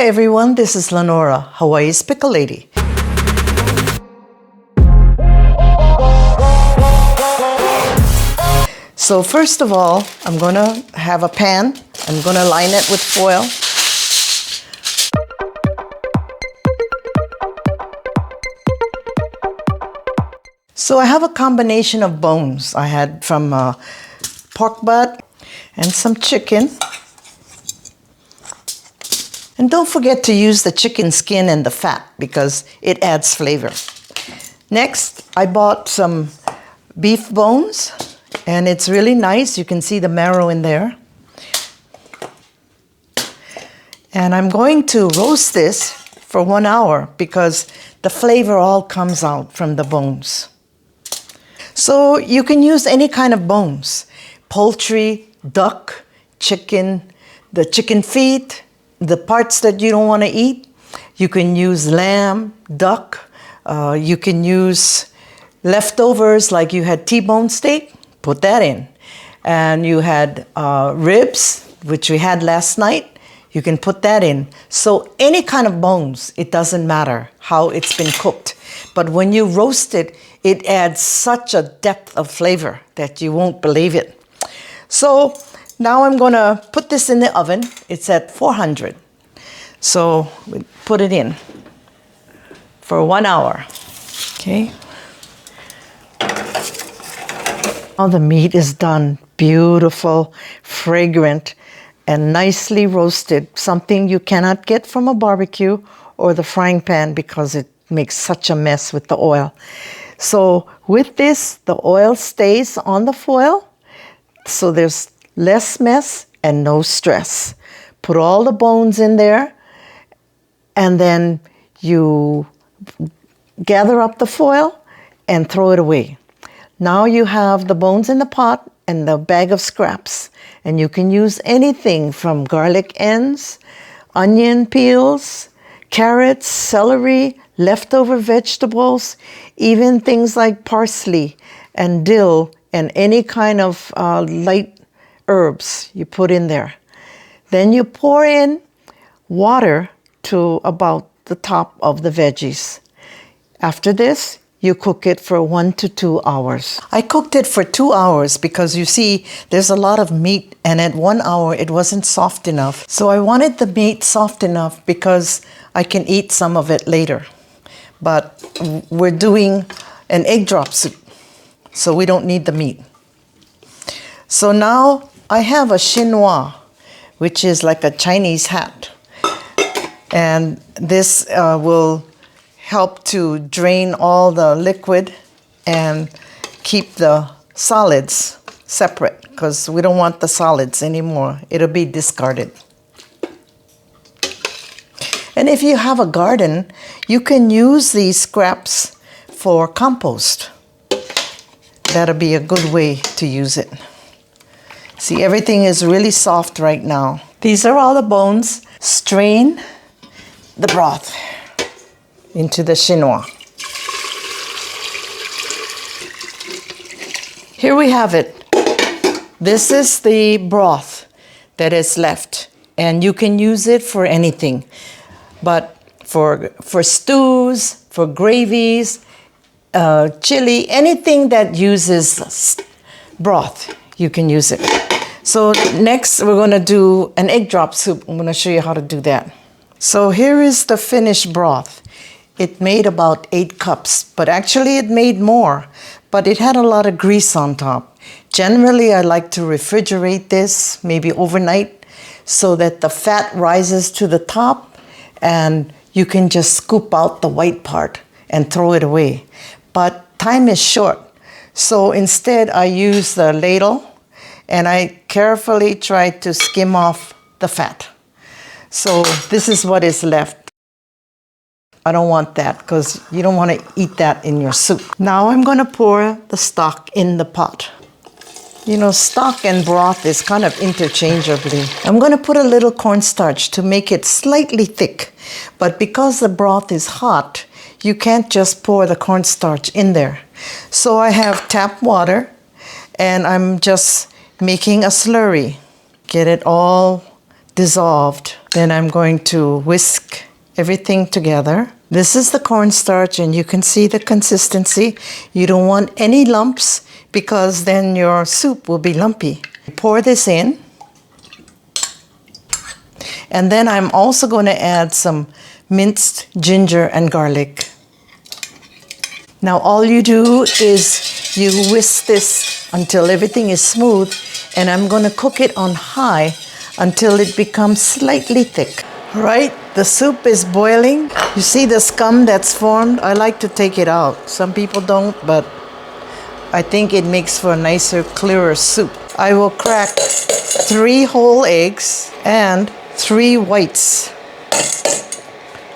Hi everyone, this is Lenora, Hawaii's Pickle Lady. So first of all, I'm gonna have a pan. I'm gonna line it with foil. So I have a combination of bones. I had from pork butt and some chicken. And don't forget to use the chicken skin and the fat because it adds flavor. Next, I bought some beef bones and it's really nice. You can see the marrow in there. And I'm going to roast this for 1 hour because the flavor all comes out from the bones. So you can use any kind of bones, poultry, duck, chicken, the chicken feet, the parts that you don't want to eat. You can use lamb, duck, you can use leftovers like you had T-bone steak, put that in. And you had ribs, which we had last night, you can put that in. So any kind of bones, it doesn't matter how it's been cooked. But when you roast it, it adds such a depth of flavor that you won't believe it. So now I'm gonna put this in the oven. It's at 400. So we put it in for 1 hour. Okay. Now the meat is done, beautiful, fragrant, and nicely roasted. Something you cannot get from a barbecue or the frying pan because it makes such a mess with the oil. So with this, the oil stays on the foil, so there's less mess and no stress. Put all the bones in there, and then you gather up the foil and throw it away. Now you have the bones in the pot and the bag of scraps, and you can use anything from garlic ends, onion peels, carrots, celery, leftover vegetables, even things like parsley and dill and any kind of light herbs you put in there. Then you pour in water to about the top of the veggies. After this, you cook it for 1 to 2 hours. I cooked it for 2 hours because you see there's a lot of meat, and at 1 hour it wasn't soft enough. So I wanted the meat soft enough because I can eat some of it later. But we're doing an egg drop soup, so we don't need the meat. So now I have a chinois, which is like a Chinese hat. And this will help to drain all the liquid and keep the solids separate because we don't want the solids anymore. It'll be discarded. And if you have a garden, you can use these scraps for compost. That'll be a good way to use it. See, everything is really soft right now. These are all the bones. Strain the broth into the chinois. Here we have it. This is the broth that is left, and you can use it for anything. But for stews, for gravies, chili, anything that uses broth, you can use it. So next we're gonna do an egg drop soup. I'm gonna show you how to do that. So here is the finished broth. It made about 8 cups, but actually it made more, but it had a lot of grease on top. Generally, I like to refrigerate this, maybe overnight, so that the fat rises to the top and you can just scoop out the white part and throw it away. But time is short, so instead I use the ladle and I carefully try to skim off the fat. So this is what is left. I don't want that because you don't want to eat that in your soup. Now I'm going to pour the stock in the pot. You know, stock and broth is kind of interchangeably. I'm going to put a little cornstarch to make it slightly thick. But because the broth is hot, you can't just pour the cornstarch in there. So I have tap water and I'm just making a slurry. Get it all dissolved. Then I'm going to whisk everything together. This is the cornstarch, and you can see the consistency. You don't want any lumps because then your soup will be lumpy. Pour this in. And then I'm also going to add some minced ginger and garlic. Now all you do is you whisk this until everything is smooth, and I'm going to cook it on high until it becomes slightly thick. All right, the soup is boiling. You see the scum that's formed? I like to take it out. Some people don't, but I think it makes for a nicer, clearer soup. I will crack 3 whole eggs and 3 whites.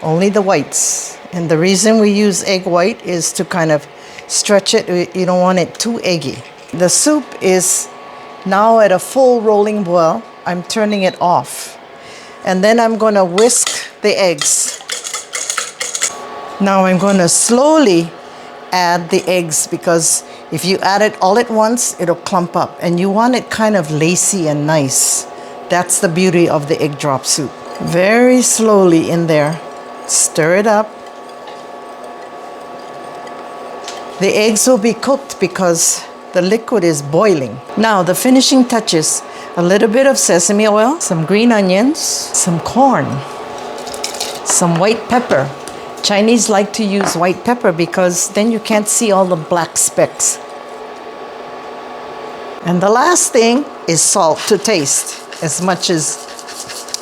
Only the whites. And the reason we use egg white is to kind of stretch it. You don't want it too eggy. The soup is now at a full rolling boil. I'm turning it off. And then I'm going to whisk the eggs. Now I'm going to slowly add the eggs, because if you add it all at once, it'll clump up. And you want it kind of lacy and nice. That's the beauty of the egg drop soup. Very slowly in there. Stir it up. The eggs will be cooked because the liquid is boiling. Now the finishing touches: a little bit of sesame oil, some green onions, some corn, some white pepper. Chinese like to use white pepper because then you can't see all the black specks. And the last thing is salt to taste, as much as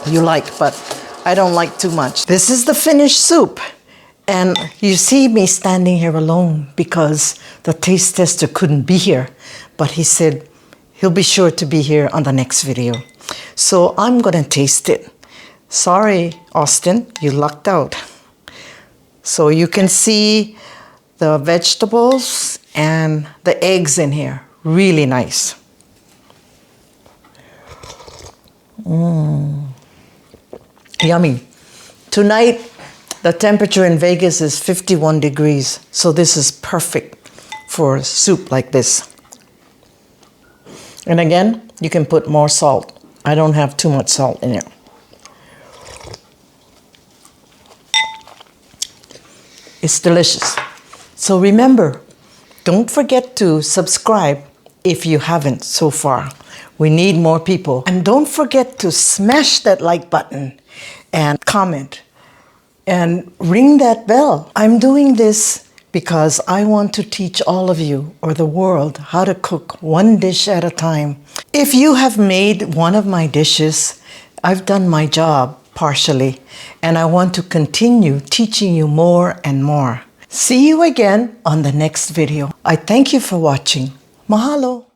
you like, but I don't like too much. This is the finished soup. And you see me standing here alone because the taste tester couldn't be here. But he said he'll be sure to be here on the next video. So I'm gonna taste it. Sorry, Austin, you lucked out. So you can see the vegetables and the eggs in here. Really nice. Yummy. Tonight, the temperature in Vegas is 51 degrees, so this is perfect for a soup like this. And again, you can put more salt. I don't have too much salt in it. It's delicious. So remember, don't forget to subscribe if you haven't so far. We need more people. And don't forget to smash that like button and comment. And ring that bell. I'm doing this because I want to teach all of you, or the world, how to cook one dish at a time. If you have made one of my dishes, I've done my job partially, and I want to continue teaching you more and more. See you again on the next video. I thank you for watching. Mahalo.